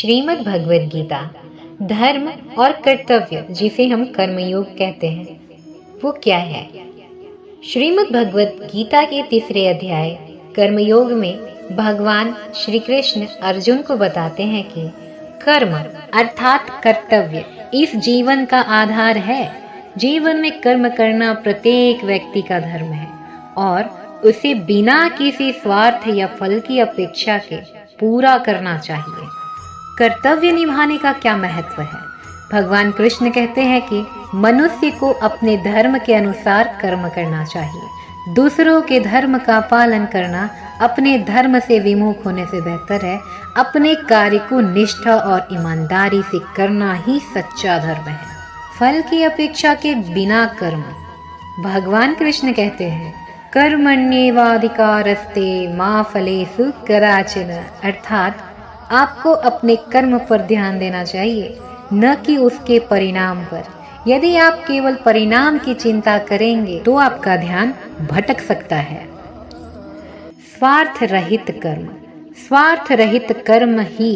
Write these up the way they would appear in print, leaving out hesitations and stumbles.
श्रीमद् भगवद गीता धर्म और कर्तव्य जिसे हम कर्मयोग कहते हैं वो क्या है। श्रीमद् भगवद गीता के तीसरे अध्याय कर्मयोग में भगवान श्री कृष्ण अर्जुन को बताते हैं कि कर्म अर्थात कर्तव्य इस जीवन का आधार है। जीवन में कर्म करना प्रत्येक व्यक्ति का धर्म है और उसे बिना किसी स्वार्थ या फल की अपेक्षा के पूरा करना चाहिए। कर्तव्य निभाने का क्या महत्व है। भगवान कृष्ण कहते हैं कि मनुष्य को अपने धर्म के अनुसार कर्म करना चाहिए। दूसरों के धर्म का पालन करना अपने धर्म से विमुख होने से बेहतर है। अपने कार्य को निष्ठा और ईमानदारी से करना ही सच्चा धर्म है, फल की अपेक्षा के बिना कर्म। भगवान कृष्ण कहते हैं कर्मण्येवाधिकारस्ते मा फलेषु कदाचन, अर्थात आपको अपने कर्म पर ध्यान देना चाहिए, न कि उसके परिणाम पर। यदि आप केवल परिणाम की चिंता करेंगे तो आपका ध्यान भटक सकता है। स्वार्थ रहित कर्म, स्वार्थ रहित कर्म ही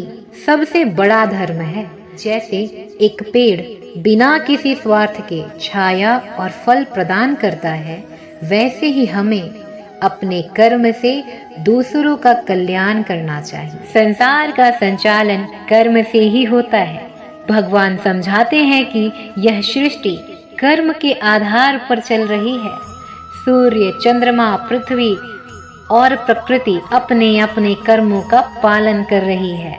सबसे बड़ा धर्म है। जैसे एक पेड़ बिना किसी स्वार्थ के छाया और फल प्रदान करता है, वैसे ही हमें अपने कर्म से दूसरों का कल्याण करना चाहिए। संसार का संचालन कर्म से ही होता है। भगवान समझाते हैं कि यह सृष्टि कर्म के आधार पर चल रही है। सूर्य, चंद्रमा, पृथ्वी और प्रकृति अपने अपने कर्मों का पालन कर रही है।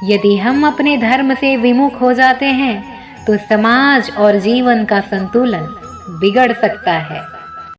यदि हम अपने धर्म से विमुख हो जाते हैं तो समाज और जीवन का संतुलन बिगड़ सकता है।